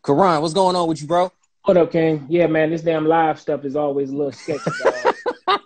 Karon, what's going on with you, bro? What up, King? Yeah, man, this damn live stuff is always a little sketchy, dog.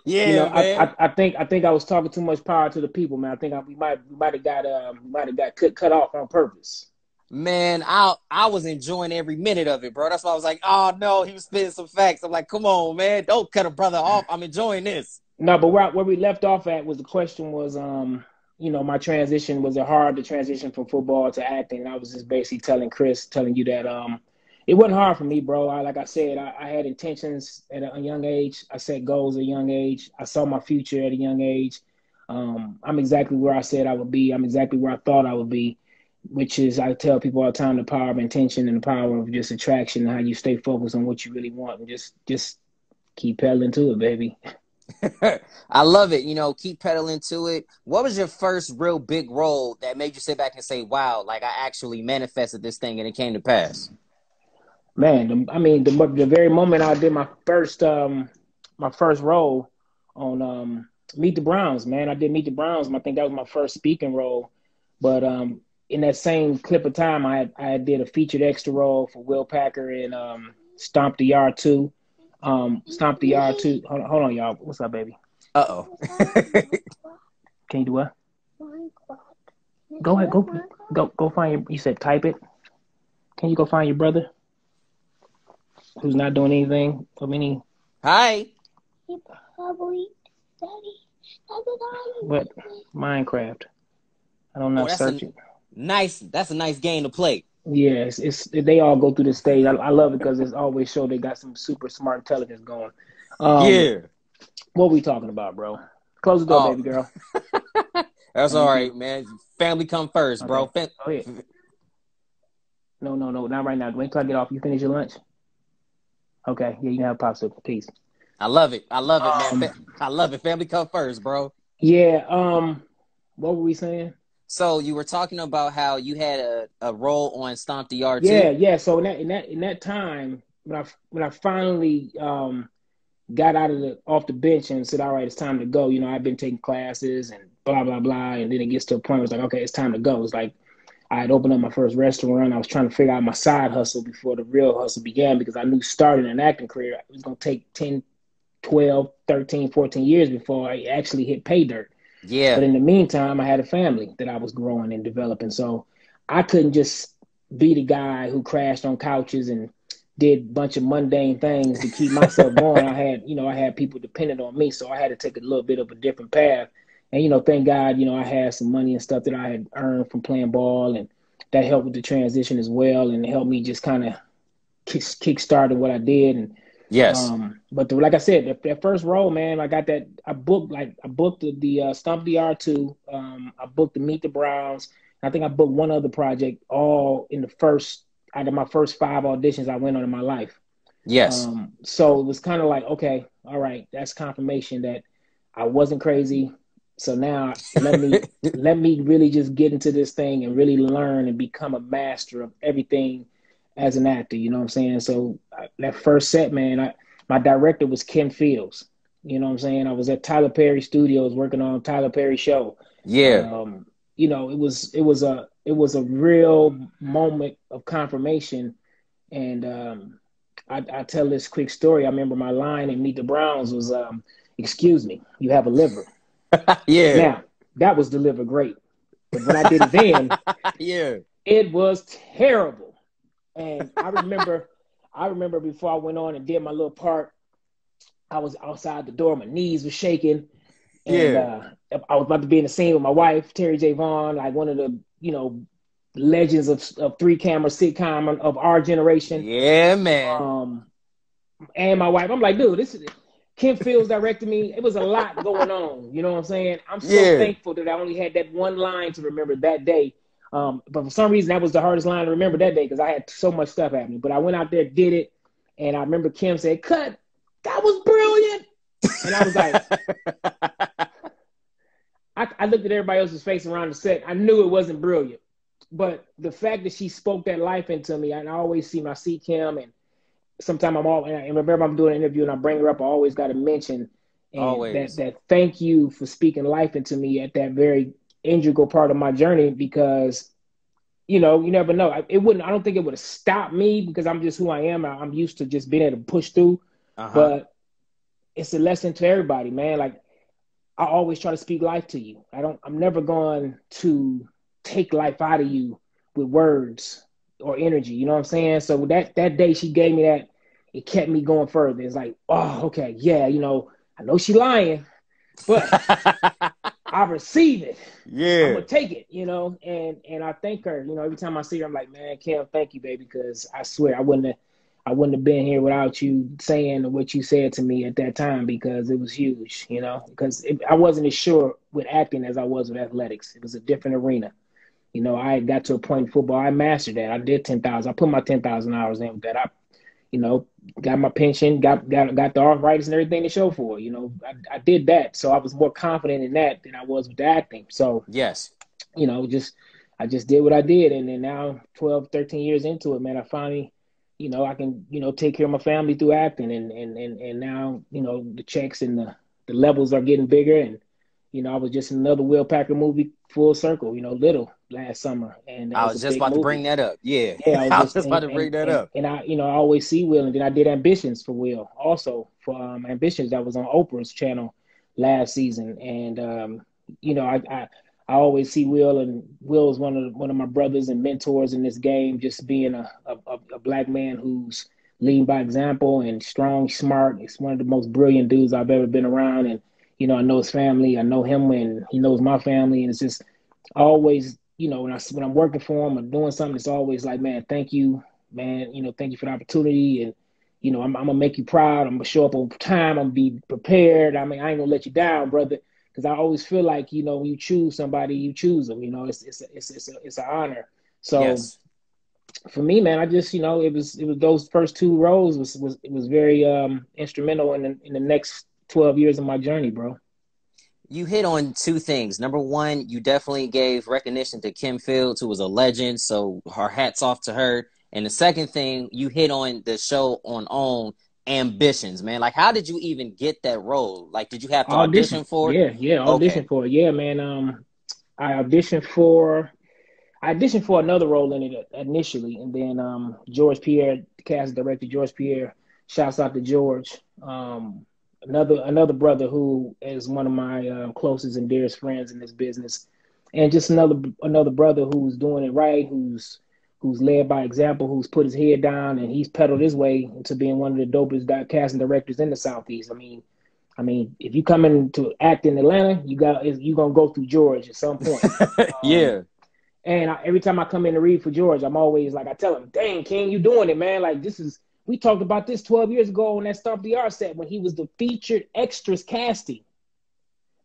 You Yeah, know, man. I think I was talking too much power to the people, man. I think we might have got cut off on purpose. Man, I was enjoying every minute of it, bro. That's why I was like, oh no, he was spitting some facts. I'm like, come on, man, don't cut a brother off. I'm enjoying this. No, but where we left off at was the question was, my transition, was it hard to transition from football to acting? And I was just basically telling you that it wasn't hard for me, bro. Like I said, I had intentions at a young age. I set goals at a young age. I saw my future at a young age. I'm exactly where I said I would be. I'm exactly where I thought I would be, which is, I tell people all the time, the power of intention and the power of just attraction and how you stay focused on what you really want and just keep pedaling to it, baby. I love it. Keep pedaling to it. What was your first real big role that made you sit back and say, wow, like I actually manifested this thing and it came to pass? Man, the very moment I did my first role on Meet the Browns, man. I did Meet the Browns. I think that was my first speaking role. But in that same clip of time, I did a featured extra role for Will Packer in Stomp the Yard 2. Stomp the Yard 2. Hold on, y'all. What's up, baby? Uh-oh. Can you do what? Go ahead. Go find your. You said type it. Can you go find your brother who's not doing anything of any? Hi. He probably, Daddy, stop it on. What? Minecraft. I don't know. Search it. That's a nice game to play. Yeah, it's they all go through this stage. I love it because it's always show they got some super smart intelligence going. Yeah. What we talking about, bro? Close the door, baby girl. That's all right, man. Family come first, bro. Go ahead. No, not right now. Wait till I get off. You finish your lunch? Okay, yeah, you can have a popsicle. Peace. I love it, man. I love it. Family come first, bro. Yeah. What were we saying? So you were talking about how you had a role on Stomp the Yard too? Yeah. So in that time, when I finally got off the bench and said, all right, it's time to go. I've been taking classes and blah blah blah, and then it gets to a point where it's like, okay, it's time to go. It's like I had opened up my first restaurant. I was trying to figure out my side hustle before the real hustle began, because I knew starting an acting career, it was going to take 10, 12, 13, 14 years before I actually hit pay dirt. Yeah. But in the meantime, I had a family that I was growing and developing. So I couldn't just be the guy who crashed on couches and did a bunch of mundane things to keep myself going. I had people dependent on me. So I had to take a little bit of a different path. And, thank God, I had some money and stuff that I had earned from playing ball, and that helped with the transition as well. And it helped me just kind of kick-started what I did. And yes. But like I said, that first role, man, I got that. I booked the Stomp the R2. I booked the Meet the Browns. I think I booked one other project, all in the first out of my first 5 auditions I went on in my life. Yes. So it was kind of like, okay, all right, that's confirmation that I wasn't crazy. So now let me really just get into this thing and really learn and become a master of everything as an actor. You know what I'm saying? So that first set, man, my director was Ken Fields. You know what I'm saying? I was at Tyler Perry Studios working on Tyler Perry's show. Yeah. It was a real moment of confirmation. And I tell this quick story. I remember my line in Meet the Browns was, "Excuse me, you have a liver." Yeah. Now, that was delivered great. But when I did it then, yeah, it was terrible. And I remember before I went on and did my little part, I was outside the door, my knees were shaking. And I was about to be in the scene with my wife, Terry J. Vaughn, like one of the, legends of 3-camera sitcom of our generation. Yeah, man. And my wife, I'm like, dude, this is Kim Fields directed me. It was a lot going on. You know what I'm saying? I'm so thankful that I only had that one line to remember that day. But for some reason, that was the hardest line to remember that day because I had so much stuff happening. But I went out there, did it, and I remember Kim said, "Cut, that was brilliant." And I was like, I looked at everybody else's face around the set. I knew it wasn't brilliant. But the fact that she spoke that life into me, and I see Kim, and sometimes and remember I'm doing an interview and I bring her up, I always got to mention that thank you for speaking life into me at that very integral part of my journey, because, you know, you never know. I don't think it would have stopped me because I'm just who I am. I'm used to just being able to push through. But it's a lesson to everybody, man. Like, I always try to speak life to you. I'm never going to take life out of you with words or energy. You know what I'm saying? So that day she gave me that, it kept me going further. It's like, oh, okay, yeah, you know, I know she lying, but I receive it. Yeah. I'm gonna take it, you know, and I thank her. You know, every time I see her, I'm like, man, Kim, thank you, baby, because I swear I wouldn't have been here without you saying what you said to me at that time, because it was huge, you know, because I wasn't as sure with acting as I was with athletics. It was a different arena. You know, I got to a point in football, I mastered that. I did 10,000. I put my 10,000 hours in with that. I, you know, got my pension, got the arthritis and everything to show for it. You know, I did that. So I was more confident in that than I was with the acting. So, yes, you know, I just did what I did. And then now 12, 13 years into it, man, I finally, you know, I can, you know, take care of my family through acting. And now, you know, the checks and the levels are getting bigger. And, you know, I was just in another Will Packer movie, Full Circle, you know, Little, last summer. And that I was a was just big about to movie. bring that up. Yeah. Yeah, I was I was just just about to bring that up. and I, you know, I always see Will, and then I did Ambitions for Will, also for Ambitions that was on Oprah's channel last season, and you know, I always see Will, and Will is one of my brothers and mentors in this game, just being a black man who's leading by example and strong, smart. It's one of the most brilliant dudes I've ever been around, and you know, I know his family, I know him, and he knows my family, and it's just always, you know, when I'm working for him or doing something, it's always like, man, thank you, man. You know, thank you for the opportunity, and you know, I'm gonna make you proud. I'm gonna show up on time. I'm gonna be prepared. I mean, I ain't gonna let you down, brother, because I always feel like, you know, when you choose somebody, you choose them. You know, it's an honor. So Yes. for me, man, I just, you know, it was those first two roles was very instrumental in the next 12 years of my journey, bro. You hit on two things. Number one, you definitely gave recognition to Kim Fields, who was a legend. So her hats off to her. And the second thing, you hit on the show on OWN, Ambitions, man. Like, how did you even get that role? Like, did you have to audition Audition, for it? yeah, Okay. audition for it, yeah, man. I auditioned for another role in it initially, and then George Pierre, the cast director George Pierre, shouts out to George, another brother who is one of my closest and dearest friends in this business, and just another brother who's doing it right, who's led by example, who's put his head down, and he's pedaled his way into being one of the dopest casting directors in the Southeast. I mean, if you come into act in Atlanta, you gonna go through George at some point. Yeah. And every time I come in to read for George, I'm always like, I tell him, dang, King, you doing it, man. Like, we talked about this 12 years ago on that Stomp the Art set when he was the featured extras casting.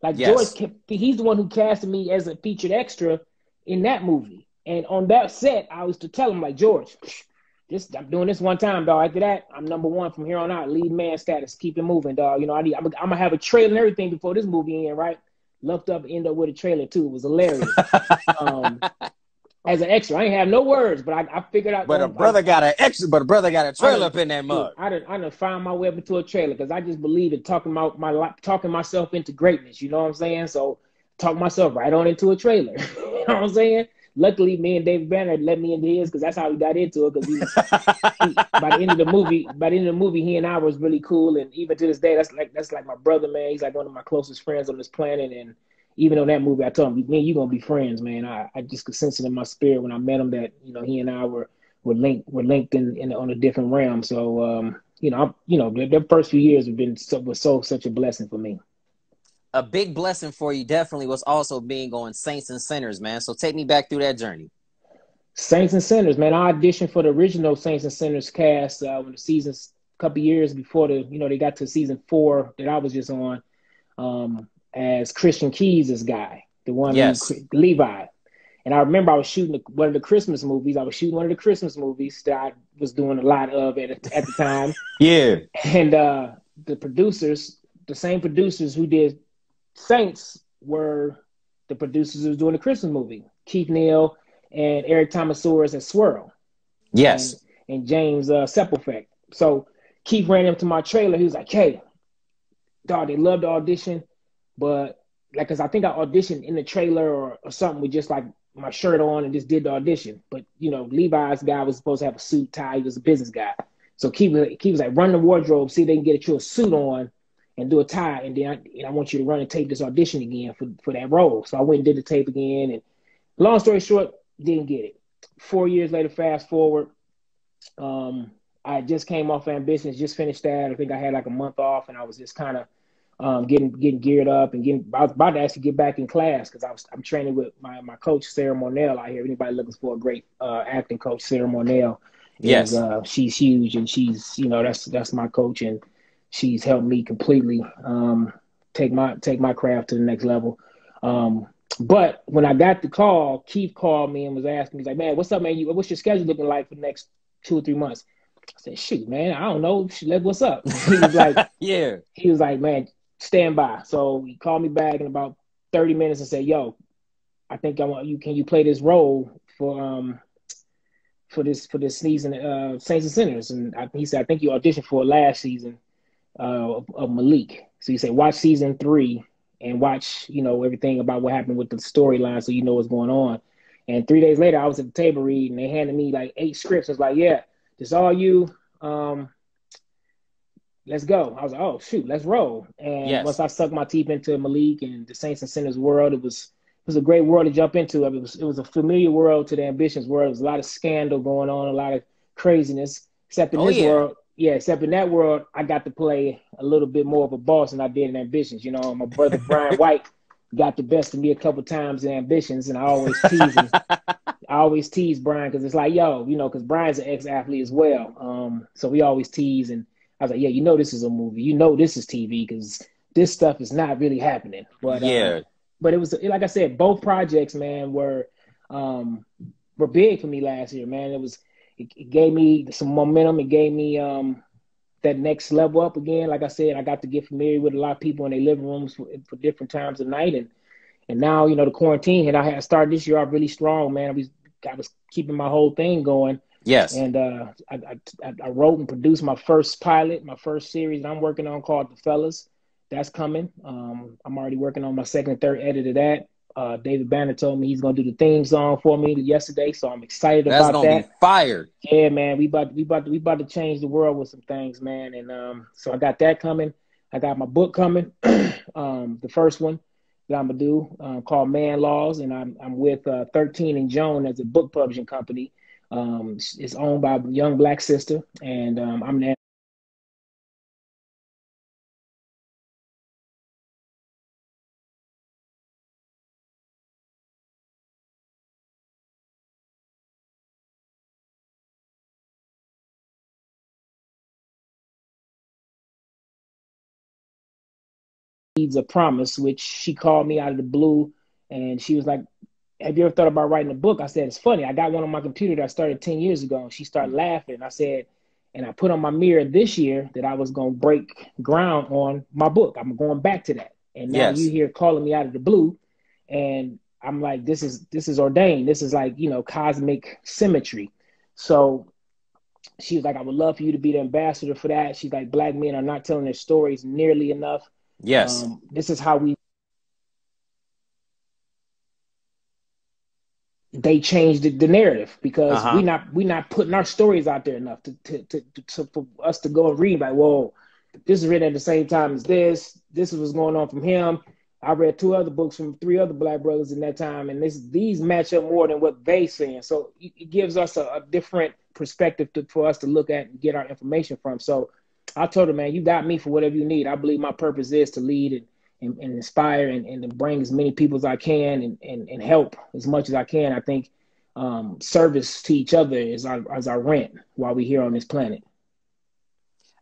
Like, George, Yes. he's the one who casted me as a featured extra in that movie. And on that set, I was to tell him, like, George, I'm doing this one time, dog. After that, I'm number one from here on out. Lead man status. Keep it moving, dog. You know, I'm going to have a trailer and everything before this movie end, right? Lucked up, end up with a trailer, too. It was hilarious. As an extra, I ain't have no words, but I figured out. But a brother got a trailer up in that mug. I done found my way up into a trailer because I just believe in talking myself into greatness. You know what I'm saying? So talk myself right on into a trailer. You know what I'm saying? Luckily, me and David Banner let me into his because that's how we got into it. Because by the end of the movie, he and I was really cool, and even to this day, that's like my brother, man. He's like one of my closest friends on this planet, and even on that movie, I told him, man, you're gonna be friends, man. I just could sense it in my spirit when I met him that, you know, he and I were linked in on a different realm. So you know, the first few years was such a blessing for me. A big blessing for you definitely was also being on Saints and Sinners, man. So take me back through that journey. Saints and Sinners, man. I auditioned for the original Saints and Sinners cast when the seasons a couple years before they got to season 4 that I was just on. As Christian Keys' guy, the one Yes. Levi. And I remember I was shooting one of the Christmas movies. I was shooting one of the Christmas movies that I was doing a lot of at the time. Yeah. And the producers, the same producers who did Saints, were the producers who was doing the Christmas movie. Keith Neal and Eric Thomasaurus as Swirl. Yes. And James Sepulveda. So Keith ran into my trailer. He was like, hey, dog, they loved the audition. But like, cause I think I auditioned in the trailer or something with just like my shirt on and just did the audition. But Levi's guy was supposed to have a suit, tie. He was a business guy. So Keith was like, run the wardrobe, see if they can get you a suit on and do a tie, and then I want you to run and tape this audition again for that role. So I went and did the tape again, and long story short, didn't get it. 4 years later, fast forward, I just came off Ambitions, just finished that. I think I had like a month off, and I was just kind of getting geared up and I was about to actually get back in class because I'm training with my coach Sarah Mornell out here. Anybody looking for a great acting coach, Sarah Mornell. Yes. She's huge, and she's that's my coach, and she's helped me completely take my craft to the next level. But when I got the call, Keith called me and was asking me, he's like, man, what's up, man? What's your schedule looking like for the next 2 or 3 months? I said, shoot, man, I don't know. What's up? He was like, yeah. He was like, man, stand by. So he called me back in about 30 minutes and said, yo, I think I want you. Can you play this role for this season, Saints and Sinners? And he said, I think you auditioned for last season of Malik. So he said, watch season 3 and watch, everything about what happened with the storyline, so you know what's going on. And 3 days later, I was at the table reading. They handed me like 8 scripts. I was like, yeah, this all you. Let's go. I was like, oh shoot, let's roll. And once I sucked my teeth into Malik and the Saints and Sinners world, it was a great world to jump into. I mean, it was a familiar world to the Ambitions world. There was a lot of scandal going on, a lot of craziness. Except in world, except in that world, I got to play a little bit more of a boss than I did in Ambitions. My brother Brian White got the best of me a couple times in Ambitions, and I always tease him. I always tease Brian because it's like, yo, because Brian's an ex-athlete as well. So we always tease, and I was like, yeah, this is a movie. This is TV because this stuff is not really happening. But but it was, like I said, both projects, man, were big for me last year, man. It gave me some momentum. It gave me that next level up again. Like I said, I got to get familiar with a lot of people in their living rooms for different times of night. And now, the quarantine, and I had started this year off really strong, man. I was keeping my whole thing going. Yes. And I wrote and produced my first pilot, my first series that I'm working on called The Fellas. That's coming. I'm already working on my second and third edit of that. David Banner told me he's gonna do the theme song for me yesterday, so I'm excited about that. That's gonna be fire. Yeah, man, we about to change the world with some things, man. And so I got that coming. I got my book coming, the first one that I'm gonna do called Man Laws, and I'm with 13 and Joan as a book publishing company. It's owned by a young black sister, and I'm the Needs a Promise, which she called me out of the blue, and she was like, have you ever thought about writing a book? I said, it's funny. I got one on my computer that I started 10 years ago, and she started laughing. I said, and I put on my mirror this year that I was going to break ground on my book. I'm going back to that. And now you here calling me out of the blue, and I'm like, this is ordained. This is like, cosmic symmetry. So she was like, I would love for you to be the ambassador for that. She's like, black men are not telling their stories nearly enough. Yes. This is how they changed the narrative, because we not putting our stories out there enough for us to go and read like, whoa, this is written at the same time as this is what's going on from him. I read 2 other books from 3 other black brothers in that time, and these match up more than what they saying. So it gives us a different perspective for us to look at and get our information from. So I told her, man, you got me for whatever you need. I believe my purpose is to lead and inspire and to bring as many people as I can and help as much as I can. I think service to each other is our rent while we're here on this planet.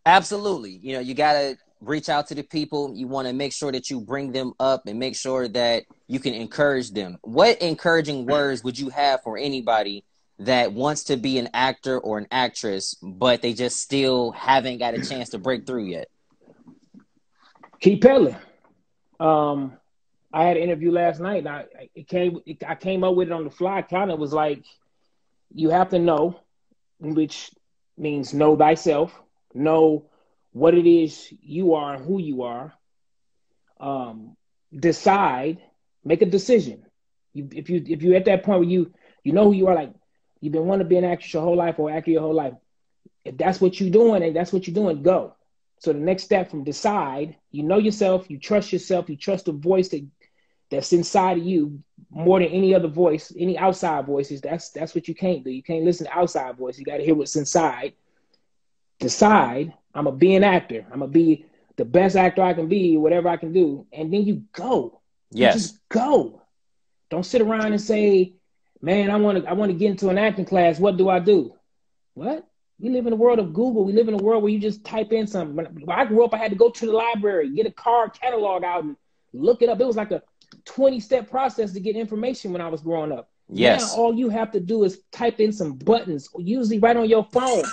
Absolutely. You got to reach out to the people. You want to make sure that you bring them up and make sure that you can encourage them. What encouraging words would you have for anybody that wants to be an actor or an actress, but they just still haven't got a chance to break through yet? Keep peddling. I had an interview last night, and I came up with it on the fly. Kind of was like, you have to know, which means know thyself, know what it is you are and who you are. Decide, make a decision. If you at that point where you know who you are, like you've been wanting to be an actress your whole life or actor your whole life. If that's what you're doing and that's what you're doing, go. So the next step from decide, you know yourself, you trust the voice that's inside of you more than any other voice, any outside voices. That's what you can't do. You can't listen to outside voice. You got to hear what's inside. Decide, I'm going to be an actor. I'm going to be the best actor I can be, whatever I can do. And then you go. Yes. You just go. Don't sit around and say, man, I want to get into an acting class. What do I do? What? We live in a world of Google. We live in a world where you just type in something. When I grew up, I had to go to the library, get a card catalog out and look it up. It was like a 20-step process to get information when I was growing up. Yes. Now all you have to do is type in some buttons, usually right on your phone.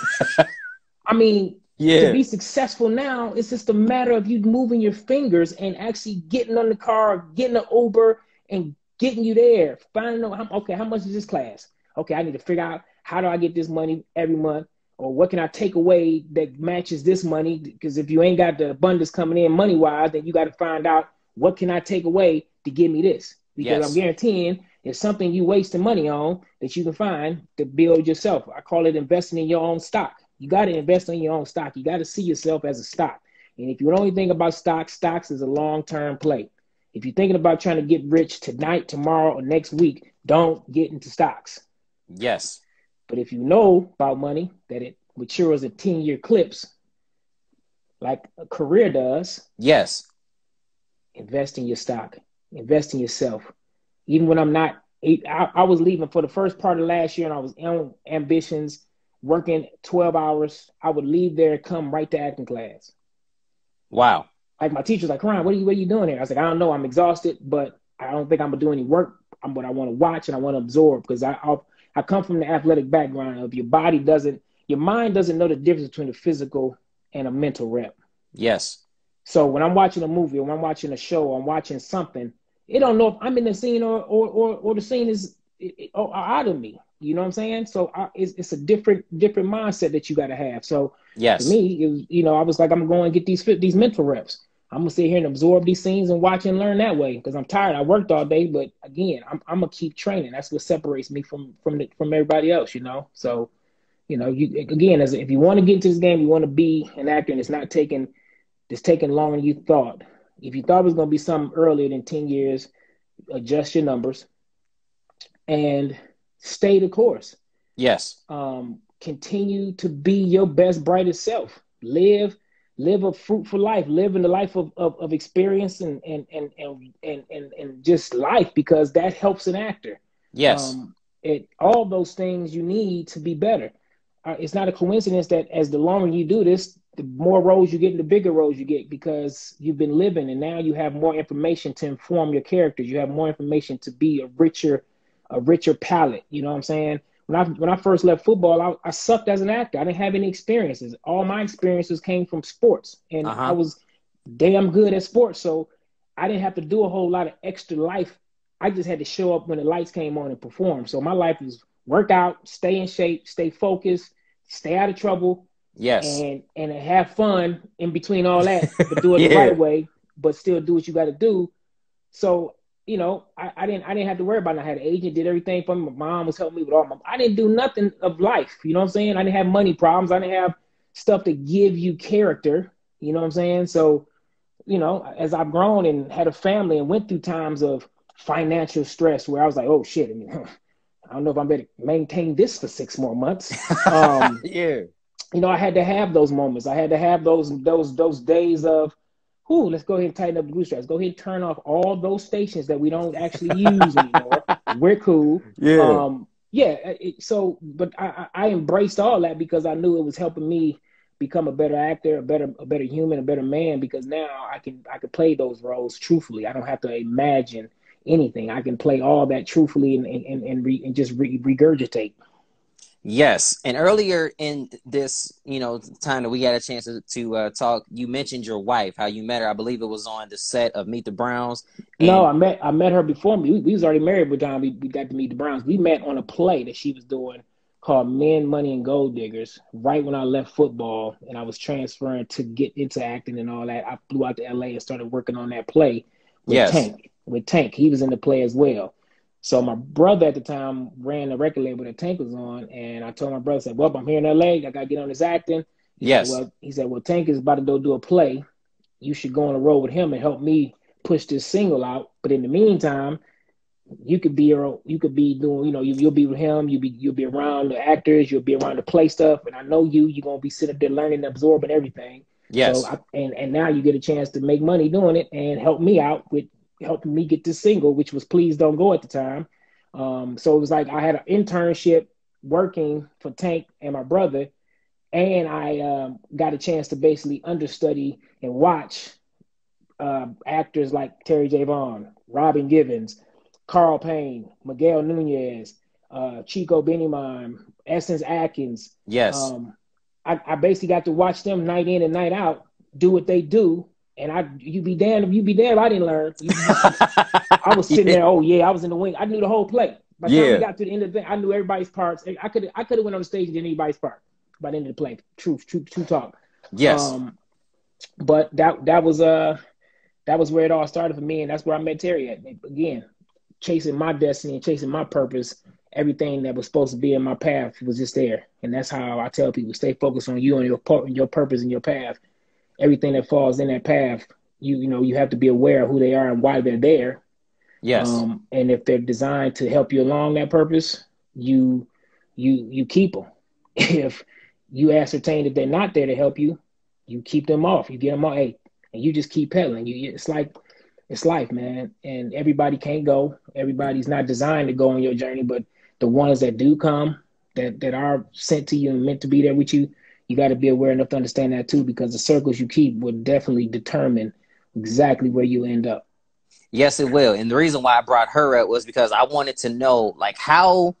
I mean, to be successful now, it's just a matter of you moving your fingers and actually getting on the car, getting an Uber, and getting you there. Finding out, okay, how much is this class? Okay, I need to figure out how do I get this money every month, or what can I take away that matches this money? Because if you ain't got the abundance coming in money-wise, then you got to find out what can I take away to give me this. Because I'm guaranteeing it's something you wasting money on that you can find to build yourself. I call it investing in your own stock. You got to invest in your own stock. You got to see yourself as a stock. And if you only think about stocks is a long-term play. If you're thinking about trying to get rich tonight, tomorrow, or next week, don't get into stocks. Yes. But if you know about money, that it matures in 10-year clips, like a career does. Yes. Invest in your stock. Invest in yourself. Even when I was leaving for the first part of last year and I was on ambitions, working 12 hours, I would leave there and come right to acting class. Wow. Like my teacher's like, Karon, what are you doing here? I was like, I don't know. I'm exhausted, but I don't think I'm going to do any work. But I want to watch and I want to absorb because I come from the athletic background of your mind doesn't know the difference between a physical and a mental rep. Yes. So when I'm watching a movie or when I'm watching a show or I'm watching something, it don't know if I'm in the scene or the scene is out of me. You know what I'm saying? So it's a different mindset that you got to have. So for me, I was like, I'm going to get these mental reps. I'm going to sit here and absorb these scenes and watch and learn that way because I'm tired. I worked all day, but again, I'm going to keep training. That's what separates me from everybody else, So, if you want to get into this game, you want to be an actor and it's taking longer than you thought. If you thought it was going to be something earlier than 10 years, adjust your numbers and stay the course. Yes. Continue to be your best, brightest self. Live a fruitful life. Live in the life of experience and just life because that helps an actor. Yes. All those things you need to be better. It's not a coincidence that as the longer you do this, the more roles you get and the bigger roles you get because you've been living and now you have more information to inform your characters. You have more information to be a richer palette. You know what I'm saying? When I first left football, I sucked as an actor. I didn't have any experiences. All my experiences came from sports and I was damn good at sports. So I didn't have to do a whole lot of extra life. I just had to show up when the lights came on and perform. So my life was work out, stay in shape, stay focused, stay out of trouble. Yes. And have fun in between all that, but do it the right way, but still do what you got to do. So, I didn't have to worry about it. I had an agent, did everything for me. My mom was helping me with I didn't do nothing of life. You know what I'm saying? I didn't have money problems. I didn't have stuff to give you character. You know what I'm saying? So, as I've grown and had a family and went through times of financial stress where I was like, oh shit, I don't know if I'm better maintain this for 6 more months. I had to have those moments. I had to have those days of, let's go ahead and tighten up the bootstraps. Go ahead and turn off all those stations that we don't actually use anymore. We're cool. But I embraced all that because I knew it was helping me become a better actor, a better human, a better man. Because now I can play those roles truthfully. I don't have to imagine anything. I can play all that truthfully and just regurgitate. Yes. And earlier in this, time that we had a chance to talk, you mentioned your wife, how you met her. I believe it was on the set of Meet the Browns. No, I met her before me. We was already married by the time we got to Meet the Browns. We met on a play that she was doing called Men, Money, and Gold Diggers right when I left football and I was transferring to get into acting and all that. I flew out to LA and started working on that play with Tank. He was in the play as well. So my brother at the time ran the record label that Tank was on, and I told my brother, I said, well, I'm here in LA, I gotta get on this acting. Yes. He said, well, Tank is about to go do a play. You should go on the road with him and help me push this single out. But in the meantime, you could be doing, you'll be with him, you'll be around the actors, you'll be around the play stuff, and I know you're gonna be sitting there learning, absorbing everything. So Yes. and now you get a chance to make money doing it and help me out with helping me get this single, which was Please Don't Go at the time. So it was like I had an internship working for Tank and my brother, and I got a chance to basically understudy and watch actors like Terry J. Vaughn, Robin Givens, Carl Payne, Miguel Nunez, Chico Benimime, Essence Atkins. Yes. I basically got to watch them night in and night out do what they do. And you be damned if you be damned, I didn't learn. I was sitting there, oh yeah, I was in the wing. I knew the whole play. By the time we got to the end of the thing, I knew everybody's parts. I could have went on the stage and did anybody's part by the end of the play. True talk. Yes. But that was where it all started for me, and that's where I met Terry at. Again, chasing my destiny and chasing my purpose. Everything that was supposed to be in my path was just there, and that's how I tell people: stay focused on you and your purpose and your path. Everything that falls in that path, you have to be aware of who they are and why they're there. Yes. And if they're designed to help you along that purpose, you keep them. If you ascertain that they're not there to help you, you keep them off. You get them off. Hey, and you just keep pedaling. It's life, man. And everybody can't go. Everybody's not designed to go on your journey, but the ones that do come, that are sent to you and meant to be there with you, you got to be aware enough to understand that too, because the circles you keep will definitely determine exactly where you end up. Yes, it will. And the reason why I brought her up was because I wanted to know how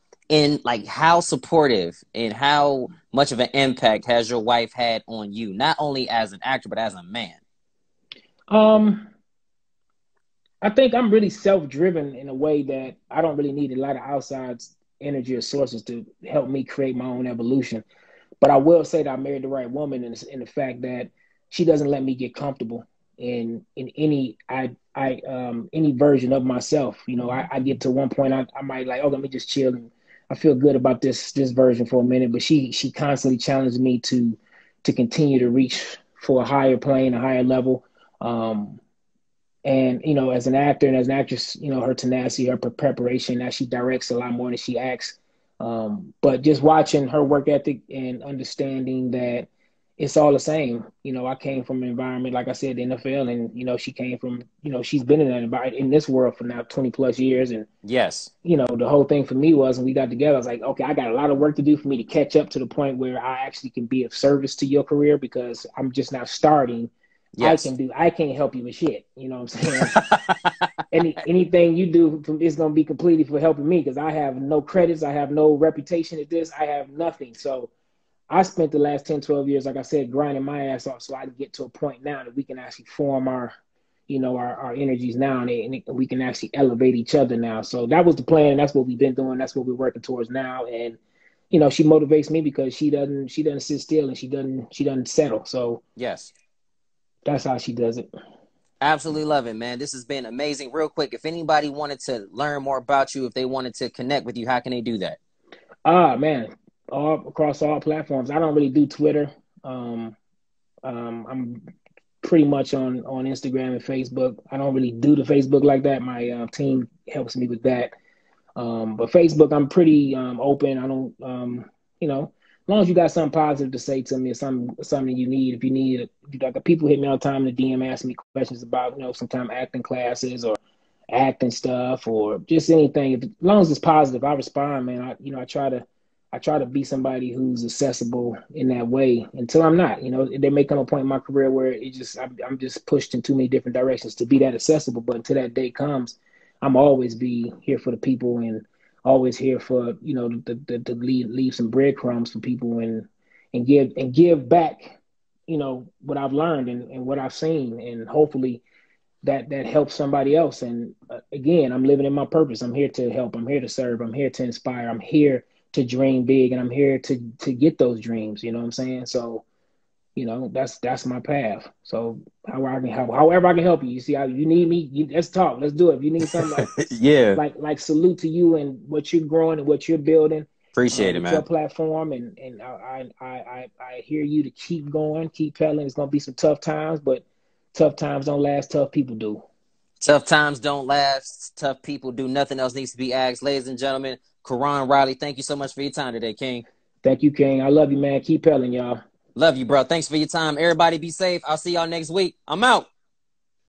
supportive and how much of an impact has your wife had on you, not only as an actor, but as a man? I think I'm really self-driven in a way that I don't really need a lot of outside energy or sources to help me create my own evolution. But I will say that I married the right woman in the fact that she doesn't let me get comfortable in any any version of myself. I get to one point I might like, oh, let me just chill and I feel good about this version for a minute, but she constantly challenges me to continue to reach for a higher plane, a higher level. And as an actor and as an actress, her tenacity, her preparation, now she directs a lot more than she acts. But just watching her work ethic and understanding that it's all the same. I came from an environment, like I said, the NFL, and she came from, she's been in that environment in this world for now 20 plus years. And yes, the whole thing for me was when we got together, I was like, okay, I got a lot of work to do for me to catch up to the point where I actually can be of service to your career, because I'm just now starting. Yes. I can't help you with shit. You know what I'm saying? Anything you do is going to be completely for helping me, because I have no credits. I have no reputation at this. I have nothing. So I spent the last 10, 12 years, like I said, grinding my ass off so I can get to a point now that we can actually form our energies now, and we can actually elevate each other now. So that was the plan. That's what we've been doing. That's what we're working towards now. And, she motivates me because she doesn't sit still, and she doesn't settle. So yes. That's how she does it. Absolutely love it, man. This has been amazing. Real quick, if anybody wanted to learn more about you, if they wanted to connect with you, how can they do that? Man, all across all platforms. I don't really do Twitter. I'm pretty much on Instagram and Facebook. I don't really do the Facebook like that. My team helps me with that. But Facebook, I'm pretty open. I don't, as long as you got something positive to say to me, or something you need. If you need, like, people hit me all the time in the DM asking me questions about, sometimes acting classes or acting stuff or just anything. As long as it's positive, I respond, man. I try to be somebody who's accessible in that way until I'm not. There may come a point in my career where I'm just pushed in too many different directions to be that accessible. But until that day comes, I'm always be here for the people and always here for, to leave some breadcrumbs for people and give back, what I've learned and what I've seen, and hopefully that helps somebody else. And again, I'm living in my purpose. I'm here to help. I'm here to serve. I'm here to inspire. I'm here to dream big, and I'm here to get those dreams. You know what I'm saying? So you know, that's my path. So however I can help you. You see, how you need me, let's talk. Let's do it. If you need something Yeah. like salute to you and what you're growing and what you're building Appreciate it, with your man. platform, and I hear you to keep going, keep pedaling. It's gonna be some tough times, but tough times don't last. Tough people do. Tough times don't last. Tough people do. Nothing else needs to be asked. Ladies and gentlemen, Karon Riley, thank you so much for your time today, King. Thank you, King. I love you, man. Keep pedaling, y'all. Love you, bro. Thanks for your time. Everybody be safe. I'll see y'all next week. I'm out.